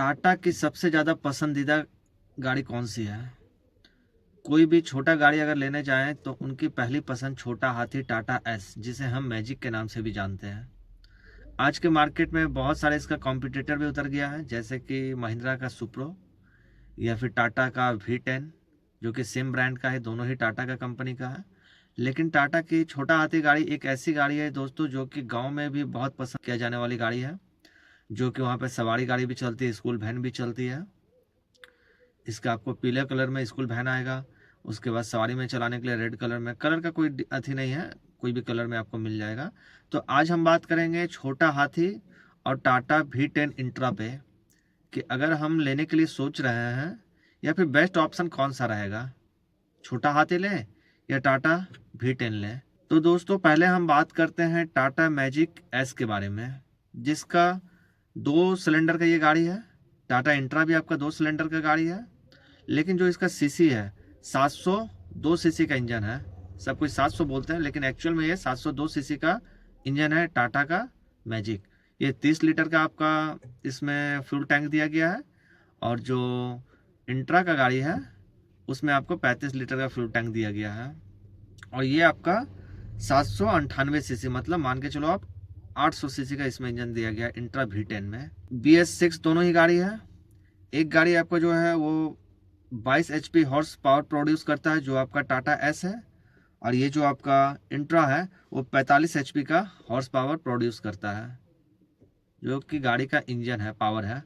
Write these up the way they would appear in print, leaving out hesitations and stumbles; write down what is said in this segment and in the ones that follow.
टाटा की सबसे ज़्यादा पसंदीदा गाड़ी कौन सी है? कोई भी छोटा गाड़ी अगर लेने जाएं तो उनकी पहली पसंद छोटा हाथी टाटा एस, जिसे हम मैजिक के नाम से भी जानते हैं। आज के मार्केट में बहुत सारे इसका कॉम्पिटिटर भी उतर गया है, जैसे कि महिंद्रा का सुप्रो या फिर टाटा का V10, जो कि सेम ब्रांड का है, दोनों ही टाटा का कंपनी का है। लेकिन टाटा की छोटा हाथी गाड़ी एक ऐसी गाड़ी है दोस्तों, जो कि गांव में भी बहुत पसंद किया जाने वाली गाड़ी है, जो कि वहाँ पे सवारी गाड़ी भी चलती है, स्कूल वैन भी चलती है। इसका आपको पीले कलर में स्कूल वैन आएगा, उसके बाद सवारी में चलाने के लिए रेड कलर में, कलर का कोई अथी नहीं है, कोई भी कलर में आपको मिल जाएगा। तो आज हम बात करेंगे छोटा हाथी और टाटा V10 इंट्रा पे, कि अगर हम लेने के लिए सोच रहे हैं या फिर बेस्ट ऑप्शन कौन सा रहेगा, छोटा हाथी लें या टाटा V10 लें। तो दोस्तों पहले हम बात करते हैं टाटा मैजिक एस के बारे में, जिसका 2 सिलेंडर का ये गाड़ी है। टाटा इंट्रा भी आपका 2 सिलेंडर का गाड़ी है, लेकिन जो इसका सीसी है 702 सीसी का इंजन है। सब कुछ 700 बोलते हैं, लेकिन एक्चुअल में ये 702 सीसी का इंजन है टाटा का मैजिक। ये 30 लीटर का आपका इसमें फ्यूल टैंक दिया गया है, और जो इंट्रा का गाड़ी है उसमें आपको 35 लीटर का फ्यूल टैंक दिया गया है। और ये आपका 798 सीसी, मतलब मान के चलो आप 800 सीसी का इसमें इंजन दिया गया है इंट्रा V10 में। BS6 दोनों ही गाड़ी है। एक गाड़ी आपका जो है वो 22 HP हॉर्स पावर प्रोड्यूस करता है, जो आपका टाटा एस है, और ये जो आपका इंट्रा है वो 45 HP का हॉर्स पावर प्रोड्यूस करता है, जो कि गाड़ी का इंजन है, पावर है।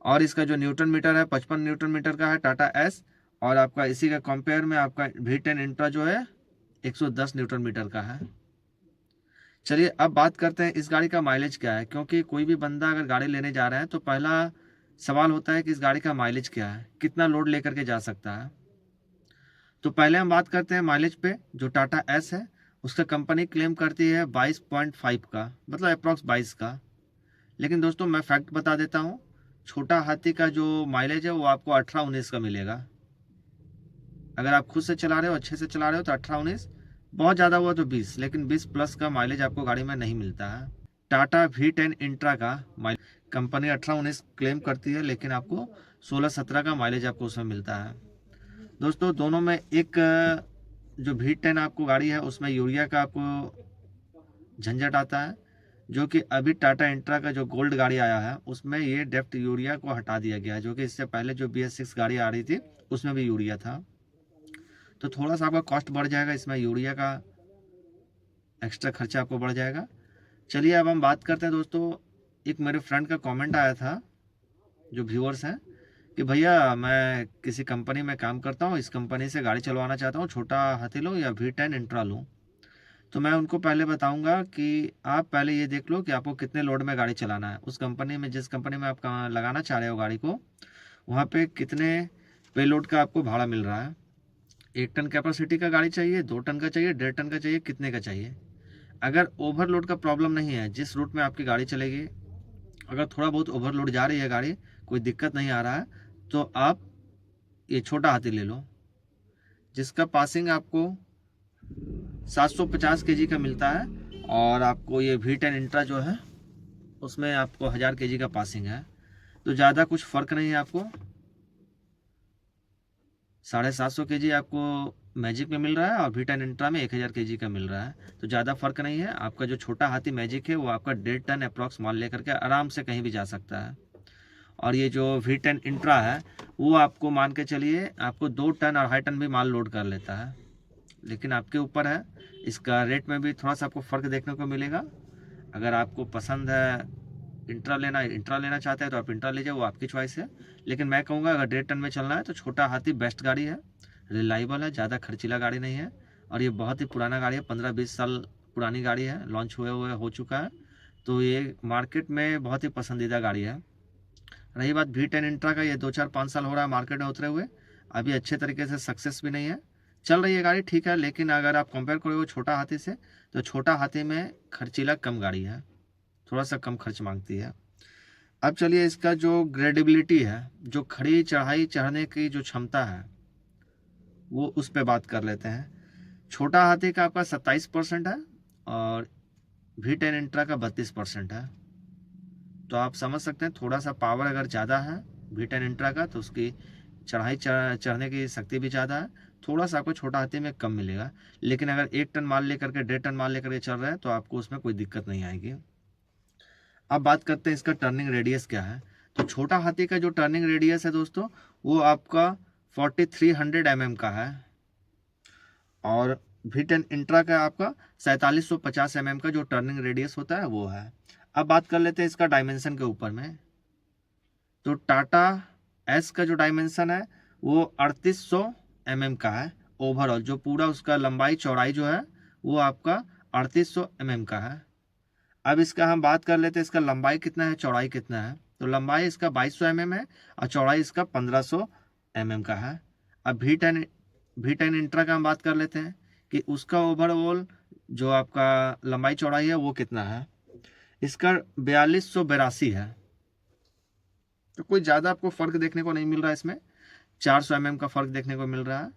और इसका जो न्यूटन मीटर है 55 न्यूटन मीटर का है टाटा एस, और आपका इसी का कंपेयर में आपका V10 इंट्रा जो है 110 न्यूटन मीटर का है। चलिए अब बात करते हैं इस गाड़ी का माइलेज क्या है, क्योंकि कोई भी बंदा अगर गाड़ी लेने जा रहा है तो पहला सवाल होता है कि इस गाड़ी का माइलेज क्या है, कितना लोड लेकर के जा सकता है। तो पहले हम बात करते हैं माइलेज पे। जो टाटा एस है उसका कंपनी क्लेम करती है 22.5 का, मतलब अप्रॉक्स 22 का। लेकिन दोस्तों मैं फैक्ट बता देता हूँ, छोटा हाथी का जो माइलेज है वो आपको 18-19 का मिलेगा। अगर आप खुद से चला रहे हो, अच्छे से चला रहे हो, तो 18-19, बहुत ज़्यादा हुआ तो 20, लेकिन 20 प्लस का माइलेज आपको गाड़ी में नहीं मिलता है। टाटा V10 इंट्रा का माइलेज कंपनी 18-19 क्लेम करती है, लेकिन आपको 16-17 का माइलेज आपको उसमें मिलता है। दोस्तों दोनों में एक जो V10 आपको गाड़ी है उसमें यूरिया का आपको झंझट आता है, जो कि अभी टाटा इंट्रा का जो गोल्ड गाड़ी आया है उसमें ये डेप्थ यूरिया को हटा दिया गया है, जो कि इससे पहले जो BS6 गाड़ी आ रही थी उसमें भी यूरिया था। तो थोड़ा सा आपका कॉस्ट बढ़ जाएगा, इसमें यूरिया का एक्स्ट्रा खर्चा आपको बढ़ जाएगा। चलिए अब हम बात करते हैं दोस्तों, एक मेरे फ्रेंड का कमेंट आया था, जो व्यूअर्स हैं, कि भैया मैं किसी कंपनी में काम करता हूँ, इस कंपनी से गाड़ी चलवाना चाहता हूँ, छोटा हाथी लूँ या V10 इंट्रा लूँ। तो मैं उनको पहले बताऊंगा कि आप पहले ये देख लो कि आपको कितने लोड में गाड़ी चलाना है। उस कंपनी में, जिस कंपनी में आप लगाना चाह रहे हो गाड़ी को, वहाँ पे कितने पे लोड का आपको भाड़ा मिल रहा है। 1 टन कैपेसिटी का गाड़ी चाहिए, 2 टन का चाहिए, 1.5 टन का चाहिए, कितने का चाहिए। अगर ओवरलोड का प्रॉब्लम नहीं है, जिस रूट में आपकी गाड़ी चलेगी अगर थोड़ा बहुत ओवरलोड जा रही है गाड़ी, कोई दिक्कत नहीं आ रहा है, तो आप ये छोटा हाथी ले लो, जिसका पासिंग आपको 750 kg का मिलता है। और आपको ये V10 इंट्रा जो है उसमें आपको 1000 kg का पासिंग है। तो ज़्यादा कुछ फ़र्क नहीं है, आपको 750 kg आपको मैजिक में मिल रहा है और V10 इंट्रा में 1000 kg का मिल रहा है। तो ज़्यादा फर्क नहीं है। आपका जो छोटा हाथी मैजिक है वो आपका 1.5 टन अप्रॉक्स माल लेकर के आराम से कहीं भी जा सकता है, और ये जो V10 इंट्रा है वो आपको मान के चलिए आपको 2 टन और 2.5 टन भी माल लोड कर लेता है। लेकिन आपके ऊपर है, इसका रेट में भी थोड़ा सा आपको फ़र्क देखने को मिलेगा। अगर आपको पसंद है इंट्रा लेना चाहते हैं तो आप इंट्रा लीजिए, वो आपकी चॉइस है। लेकिन मैं कहूँगा अगर 1.5 टन में चलना है तो छोटा हाथी बेस्ट गाड़ी है, रिलायबल है, ज़्यादा खर्चीला गाड़ी नहीं है, और ये बहुत ही पुराना गाड़ी है, 15-20 साल पुरानी गाड़ी है, लॉन्च हुए हुए हो चुका है। तो ये मार्केट में बहुत ही पसंदीदा गाड़ी है। रही बात V10 इंट्रा का, ये 2-4-5 साल हो रहा है मार्केट में उतरे हुए, अभी अच्छे तरीके से सक्सेस भी नहीं है। चल रही है गाड़ी ठीक है, लेकिन अगर आप कंपेयर करोगे छोटा हाथी से, तो छोटा हाथी में खर्चीला कम गाड़ी है, थोड़ा सा कम खर्च मांगती है। अब चलिए इसका जो ग्रेडेबिलिटी है, जो खड़ी चढ़ाई चढ़ने की जो क्षमता है, वो उस पर बात कर लेते हैं। छोटा हाथी का आपका 27% है और V10 इंट्रा का 32% है। तो आप समझ सकते हैं थोड़ा सा पावर अगर ज़्यादा है V10 इंट्रा का तो उसकी चढ़ने की शक्ति भी ज़्यादा है, थोड़ा सा आपको छोटा हाथी में कम मिलेगा। लेकिन अगर 1 टन माल लेकर के 1.5 टन माल लेकर के चल रहे हैं तो आपको उसमें कोई दिक्कत नहीं आएगी। अब बात करते हैं इसका टर्निंग रेडियस क्या है। तो छोटा हाथी का जो टर्निंग रेडियस है दोस्तों वो आपका 4300 mm का है और V10 इंट्रा का आपका 4750 mm का जो टर्निंग रेडियस होता है वो है। अब बात कर लेते हैं इसका डायमेंशन के ऊपर में। तो टाटा एस का जो डायमेंशन है वो 3800 mm का है ओवरऑल, जो पूरा उसका लंबाई चौड़ाई जो है वो आपका 3800 mm का है। अब इसका हम बात कर लेते हैं इसका लंबाई कितना है चौड़ाई कितना है। तो लंबाई इसका 2200 mm है और चौड़ाई इसका 1500 mm का है। अब V10 इंट्रा का हम बात कर लेते हैं कि उसका ओवरऑल जो आपका लंबाई चौड़ाई है वो कितना है। इसका 4282 है। तो कोई ज़्यादा आपको फ़र्क देखने को नहीं मिल रहा है, इसमें 400 mm का फ़र्क देखने को मिल रहा है।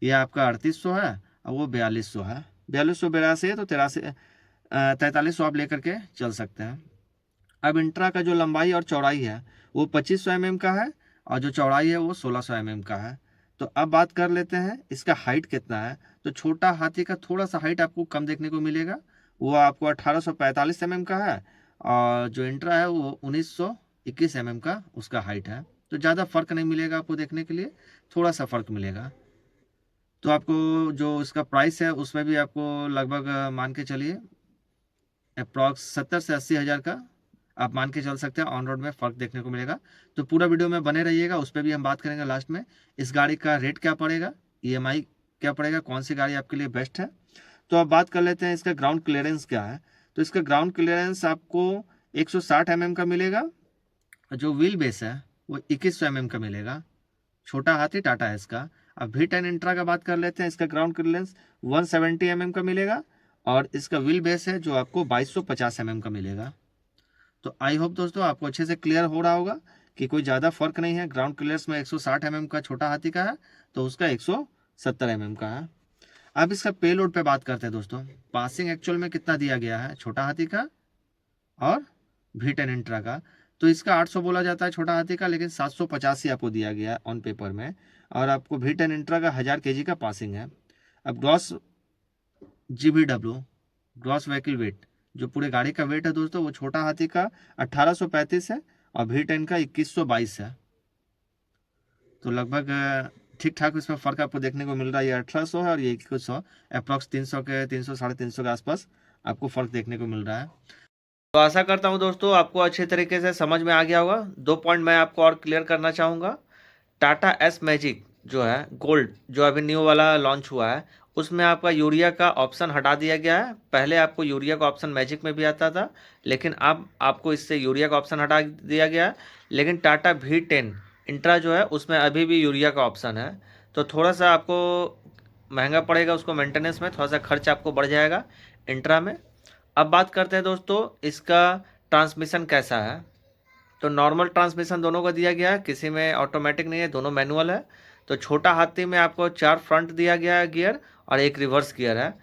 ये आपका 3800 है और वो 4200 है। 4282 है तो 4300 आप लेकर के चल सकते हैं। अब इंट्रा का जो लंबाई और चौड़ाई है वो 2500 mm का है और जो चौड़ाई है वो 1600 mm का है। तो अब बात कर लेते हैं इसका हाइट कितना है। तो छोटा हाथी का थोड़ा सा हाइट आपको कम देखने को मिलेगा, वो आपको 1845 mm का है और जो इंट्रा है वो 1921 mm का उसका हाइट है। तो ज़्यादा फर्क नहीं मिलेगा आपको देखने के लिए, थोड़ा सा फर्क मिलेगा। तो आपको जो इसका प्राइस है उसमें भी आपको लगभग मान के चलिए अप्रॉक्स 70 से 80 हज़ार का आप मान के चल सकते हैं ऑन रोड में फ़र्क देखने को मिलेगा। तो पूरा वीडियो में बने रहिएगा, उस पर भी हम बात करेंगे लास्ट में। इस गाड़ी का रेट क्या पड़ेगा, EMI क्या पड़ेगा, कौन सी गाड़ी आपके लिए बेस्ट है। तो अब बात कर लेते हैं इसका ग्राउंड क्लियरेंस क्या है। तो इसका ग्राउंड क्लियरेंस आपको 160 mm का मिलेगा। जो व्हील बेस है वो 2100 mm का मिलेगा, छोटा हाथी टाटा है इसका। अब V10 इंट्रा का बात कर लेते हैं, इसका ग्राउंड क्लियरेंस 170 mm का मिलेगा और इसका व्हील बेस है जो आपको 2250 mm का मिलेगा। तो आई होप दोस्तों आपको अच्छे से क्लियर हो रहा होगा कि कोई ज़्यादा फर्क नहीं है। ग्राउंड क्लियरेंस में 160 mm का छोटा हाथी का है तो उसका 170 mm का है। अब इसका पे लोड पे बात करते हैं दोस्तों। पासिंग एक्चुअल में कितना दिया गया है छोटा हाथी का और V10 इंट्रा का। तो इसका 800 बोला जाता है छोटा हाथी का, लेकिन 785 आपको दिया गया है ऑन पेपर में और आपको V10 इंट्रा का 1000 kg का पासिंग है। अब gross GVW gross vehicle wait, जो पूरे गाड़ी का वेट है दोस्तों वो छोटा हाथी का 1835 है और V10 का 2122 है। तो लगभग ठीक ठाक इसमें फ़र्क आपको देखने को मिल रहा है। ये 1800 है और ये 2100, अप्रॉक्स 300 के 300 साढ़े 300 के आसपास आपको फ़र्क देखने को मिल रहा है। तो आशा करता हूँ दोस्तों आपको अच्छे तरीके से समझ में आ गया होगा। 2 पॉइंट मैं आपको और क्लियर करना चाहूँगा। टाटा एस मैजिक जो है गोल्ड, जो अभी न्यू वाला लॉन्च हुआ है, उसमें आपका यूरिया का ऑप्शन हटा दिया गया है। पहले आपको यूरिया का ऑप्शन मैजिक में भी आता था, लेकिन अब आपको इससे यूरिया का ऑप्शन हटा दिया गया है। लेकिन टाटा V10 इंट्रा जो है उसमें अभी भी यूरिया का ऑप्शन है। तो थोड़ा सा आपको महंगा पड़ेगा, उसको मेंटेनेंस में थोड़ा सा खर्च आपको बढ़ जाएगा इंट्रा में। अब बात करते हैं दोस्तों इसका ट्रांसमिशन कैसा है। तो नॉर्मल ट्रांसमिशन दोनों का दिया गया है, किसी में ऑटोमेटिक नहीं है, दोनों मैनुअल है। तो छोटा हाथी में आपको 4 फ्रंट दिया गया है गियर और 1 रिवर्स गियर है।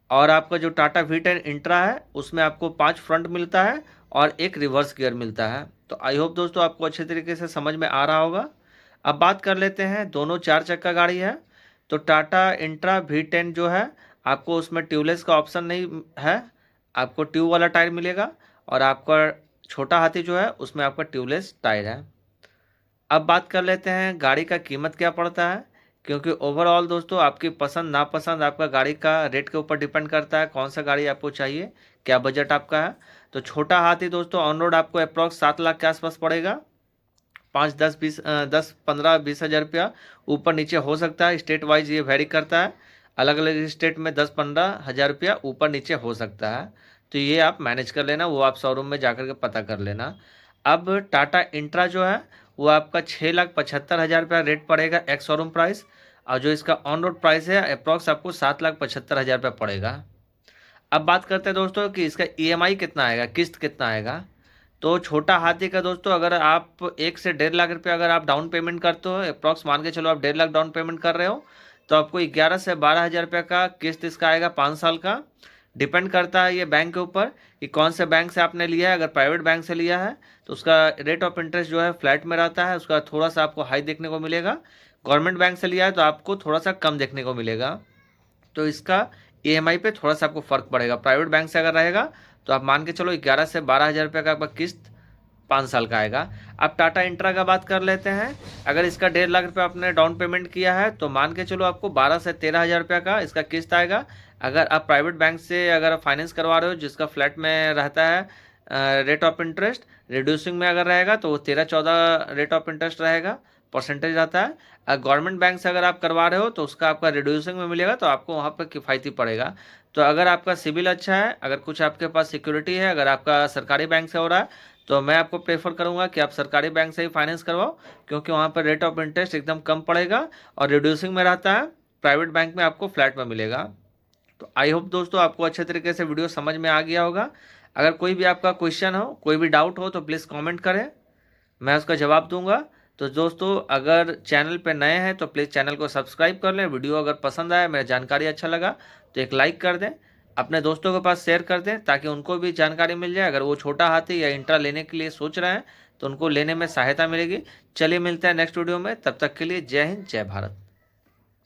और आपका जो टाटा V10 इंट्रा है उसमें आपको 5 फ्रंट मिलता है और 1 रिवर्स गियर मिलता है। तो आई होप दोस्तों आपको अच्छे तरीके से समझ में आ रहा होगा। अब बात कर लेते हैं, दोनों 4 चक्का गाड़ी है। तो टाटा इंट्रा V10 जो है आपको उसमें ट्यूबलेस का ऑप्शन नहीं है, आपको ट्यूब वाला टायर मिलेगा और आपका छोटा हाथी जो है उसमें आपका ट्यूबलेस टायर है। अब बात कर लेते हैं गाड़ी का कीमत क्या पड़ता है, क्योंकि ओवरऑल दोस्तों आपकी पसंद नापसंद आपका गाड़ी का रेट के ऊपर डिपेंड करता है, कौन सा गाड़ी आपको चाहिए, क्या बजट आपका है। तो छोटा हाथी दोस्तों ऑन रोड आपको अप्रॉक्स 7 लाख के आसपास पड़ेगा। 5-10-15-20 हज़ार रुपया ऊपर नीचे हो सकता है, स्टेट वाइज ये वेरी करता है। अलग अलग स्टेट में 10-15 हज़ार रुपया ऊपर नीचे हो सकता है। तो ये आप मैनेज कर लेना, वो आप शोरूम में जाकर के पता कर लेना। अब टाटा इंट्रा जो है वो आपका 6,75,000 रुपया रेट पड़ेगा एक्स शोरूम प्राइस, और जो इसका ऑन रोड प्राइस है अप्रॉक्स आपको 7,75,000 रुपया पड़ेगा। अब बात करते हैं दोस्तों कि इसका EMI कितना आएगा, किस्त कितना आएगा। तो छोटा हाथी का दोस्तों अगर आप 1 से 1.5 लाख रुपया अगर आप डाउन पेमेंट करते हो, अप्रॉक्स मान के चलो आप 1.5 लाख डाउन पेमेंट कर रहे हो, तो आपको 11 से 12 हज़ार रुपये का किस्त इसका आएगा 5 साल का। डिपेंड करता है ये बैंक के ऊपर कि कौन से बैंक से आपने लिया है। अगर प्राइवेट बैंक से लिया है तो उसका रेट ऑफ इंटरेस्ट जो है फ्लैट में रहता है, उसका थोड़ा सा आपको हाई देखने को मिलेगा। गवर्नमेंट बैंक से लिया है तो आपको थोड़ा सा कम देखने को मिलेगा। तो इसका ईएमआई पे थोड़ा सा आपको फ़र्क पड़ेगा। प्राइवेट बैंक से अगर रहेगा तो आप मान के चलो 11 से 12 हज़ार रुपये का आपका किस्त 5 साल का आएगा। अब टाटा इंट्रा का बात कर लेते हैं। अगर इसका 1.5 लाख रुपये आपने डाउन पेमेंट किया है तो मान के चलो आपको 12 से 13 हज़ार रुपये का इसका किस्त आएगा। अगर आप प्राइवेट बैंक से अगर फाइनेंस करवा रहे हो जिसका फ्लैट में रहता है रेट ऑफ इंटरेस्ट, रिड्यूसिंग में अगर रहेगा तो वो 13-14 रेट ऑफ इंटरेस्ट रहेगा, परसेंटेज रहता है। गवर्नमेंट बैंक से अगर आप करवा रहे हो तो उसका आपका रिड्यूसिंग में मिलेगा, तो आपको वहाँ पर किफ़ायती पड़ेगा। तो अगर आपका सिबिल अच्छा है, अगर कुछ आपके पास सिक्योरिटी है, अगर आपका सरकारी बैंक से हो रहा है तो मैं आपको प्रेफर करूंगा कि आप सरकारी बैंक से ही फाइनेंस करवाओ, क्योंकि वहाँ पर रेट ऑफ इंटरेस्ट एकदम कम पड़ेगा और रिड्यूसिंग में रहता है। प्राइवेट बैंक में आपको फ्लैट में मिलेगा। तो आई होप दोस्तों आपको अच्छे तरीके से वीडियो समझ में आ गया होगा। अगर कोई भी आपका क्वेश्चन हो, कोई भी डाउट हो तो प्लीज़ कमेंट करें, मैं उसका जवाब दूंगा। तो दोस्तों अगर चैनल पे नए हैं तो प्लीज़ चैनल को सब्सक्राइब कर लें। वीडियो अगर पसंद आया, मेरा जानकारी अच्छा लगा तो एक लाइक कर दें, अपने दोस्तों के पास शेयर कर दें ताकि उनको भी जानकारी मिल जाए। अगर वो छोटा हाथी या इंट्रा लेने के लिए सोच रहे हैं तो उनको लेने में सहायता मिलेगी। चलिए मिलते हैं नेक्स्ट वीडियो में, तब तक के लिए जय हिंद जय भारत।